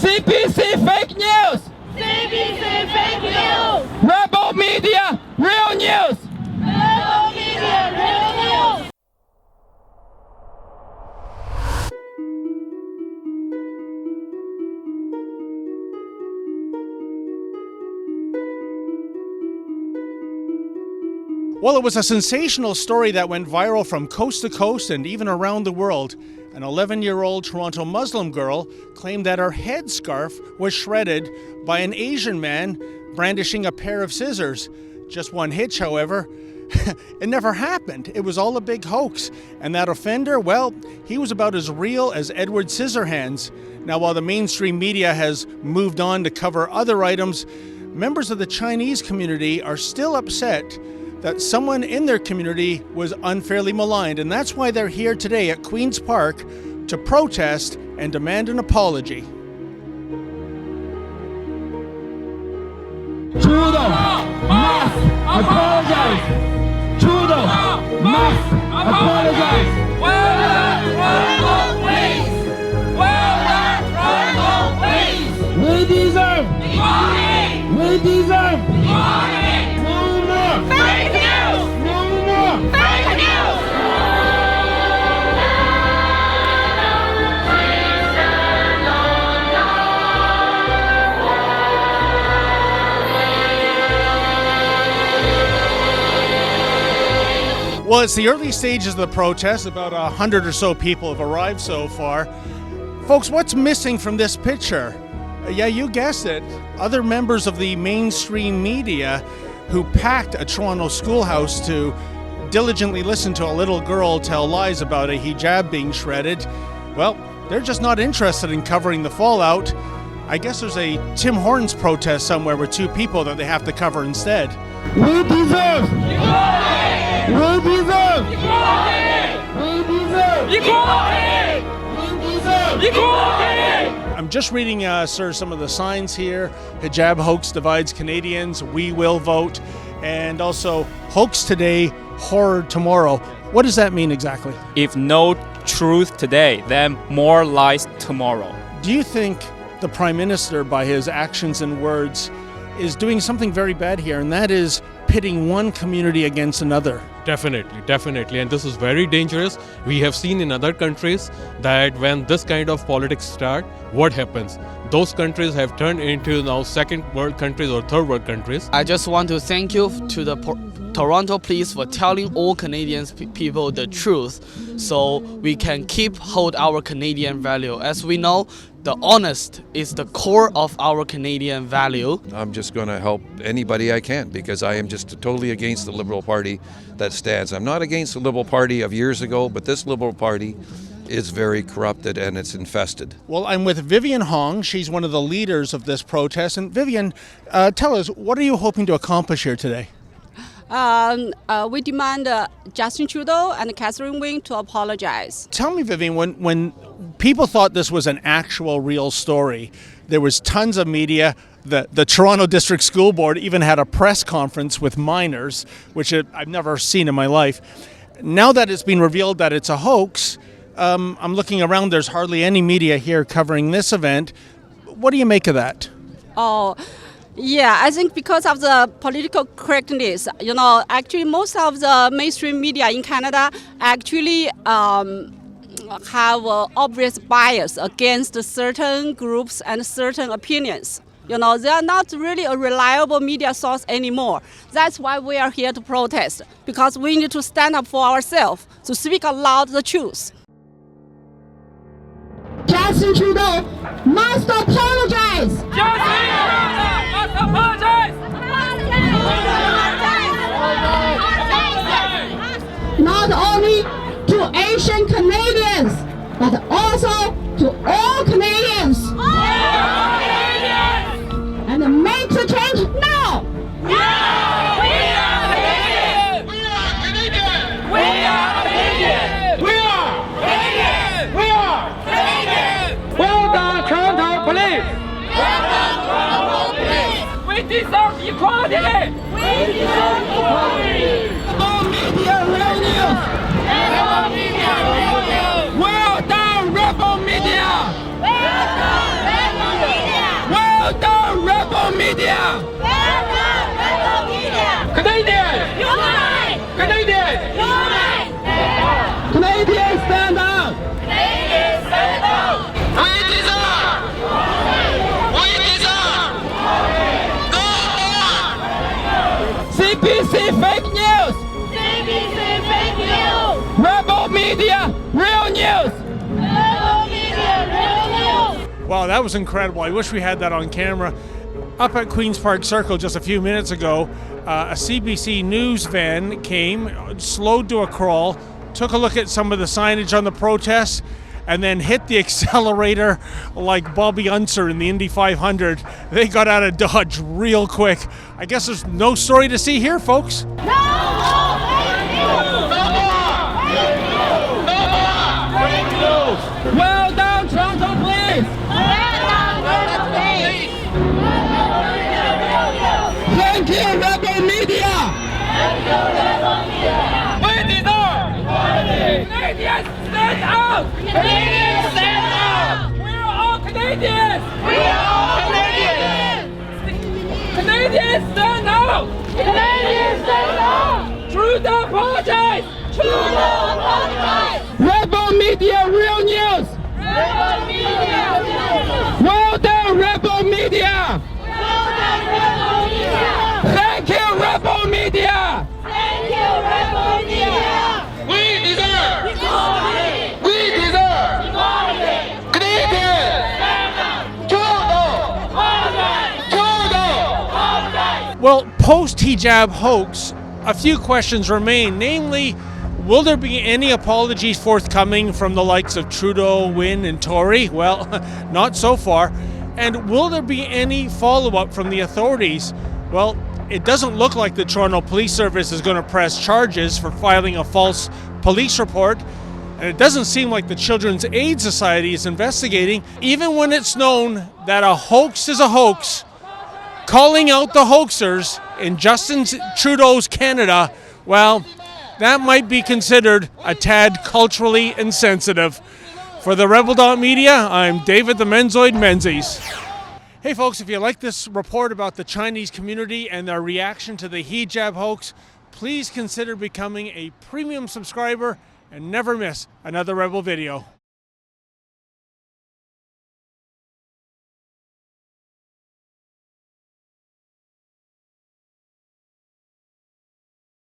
CBC fake news! CBC fake news! Rebel media, real news! Rebel media, real news! Well, it was a sensational story that went viral from coast to coast and even around the world. An 11-year-old Toronto Muslim girl claimed that her headscarf was shredded by an Asian man brandishing a pair of scissors. Just one hitch, however. It never happened. It was all a big hoax. And that offender, well, he was about as real as Edward Scissorhands. Now, while the mainstream media has moved on to cover other items, members of the Chinese community are still upset that someone in their community was unfairly maligned, and that's why they're here today at Queen's Park to protest and demand an apology. Trudeau must apologize! Trudeau must apologize! Well done, please! Well done, please! We deserve! Equality! We deserve! Equality! No more! Fake news! No more! Fake news! Well, it's the early stages of the protest. About 100 or so people have arrived so far. Folks, what's missing from this picture? Yeah, you guessed it. Other members of the mainstream media who packed a Toronto schoolhouse to diligently listen to a little girl tell lies about a hijab being shredded. Well, they're just not interested in covering the fallout. I guess there's a Tim Hortons protest somewhere with two people that they have to cover instead. We deserve! Equality! We deserve! Equality! We deserve! Equality! We deserve! Equality! I'm just reading, sir, some of the signs here. Hijab hoax divides Canadians. We will vote. And also, hoax today, horror tomorrow. What does that mean exactly? If no truth today, then more lies tomorrow. Do you think the Prime Minister, by his actions and words, is doing something very bad here, and that is pitting one community against another? Definitely. And this is very dangerous. We have seen in other countries that when this kind of politics start, what happens? Those countries have turned into now second world countries or third world countries. I just want to thank you to the Toronto Police for telling all Canadian people the truth so we can hold our Canadian value. As we know, the honest is the core of our Canadian value. I'm just going to help anybody I can because I am just totally against the Liberal Party that stands. I'm not against the Liberal Party of years ago, but this Liberal Party is very corrupted and it's infested. Well, I'm with Vivian Hong. She's one of the leaders of this protest. And Vivian, tell us, what are you hoping to accomplish here today? We demand Justin Trudeau and Catherine Wing to apologize. Tell me, Vivian, when people thought this was an actual real story, there was tons of media. The Toronto District School Board even had a press conference with minors, which I've never seen in my life. Now that it's been revealed that it's a hoax, I'm looking around, there's hardly any media here covering this event. What do you make of that? Oh, yeah, I think because of the political correctness, actually most of the mainstream media in Canada actually have obvious bias against certain groups and certain opinions. They are not really a reliable media source anymore. That's why we are here to protest, because we need to stand up for ourselves, to speak aloud the truth. Justin Trudeau must apologize! Justin Trudeau must apologize! Not only to Asian Canadians, but also to all Canadians! All Canadians! And make the change now! Now! We are Canadians! We are Canadians! We are Canadians! We are Canadians! We are Canadians! Well done, Toronto Police! Well done, Toronto Police! We deserve equality! We deserve equality! All media real news! Rebel media, real news! Well done, rebel media! Well done, rebel media! Canadians! Unite! Canadians! Unite! Canadians stand up! Canadians stand up! We deserve! We deserve! No more! CBC fake news! CBC fake news! Rebel media, real news! Rebel media, real news! Wow, that was incredible. I wish we had that on camera. Up at Queen's Park Circle just a few minutes ago, a CBC news van came, slowed to a crawl, took a look at some of the signage on the protests, and then hit the accelerator like Bobby Unser in the Indy 500. They got out of Dodge real quick. I guess there's no story to see here, folks. No more fake news! No more! Fake news! No more! Fake news! Well done, Toronto Police! Well done, Toronto Police! Thank you, Rebel media! We deserve! Canadians stand up! Canadians stand up! We are all Canadians! We are all Canadians! Canadians stand up! Canadians stand up! Trudeau apologize! Trudeau apologize! Rebel media, real news! Rebel media! Well done, Rebel media! Well done, Rebel media! Thank you, Rebel media! Thank you, Rebel media! We deserve! Equality! We deserve! Equality! Canadians! Stand up! Trudeau! Apologize! Trudeau! Apologize! Well, post-hijab hoax, a few questions remain, namely, will there be any apologies forthcoming from the likes of Trudeau, Wynne, and Tory? Well, not so far. And will there be any follow-up from the authorities? Well, it doesn't look like the Toronto Police Service is going to press charges for filing a false police report. And it doesn't seem like the Children's Aid Society is investigating, even when it's known that a hoax is a hoax. Calling out the hoaxers in Justin Trudeau's Canada, well, that might be considered a tad culturally insensitive. For the Rebel Media, I'm David the Menzoid Menzies. Hey folks, if you like this report about the Chinese community and their reaction to the hijab hoax, please consider becoming a premium subscriber and never miss another Rebel video.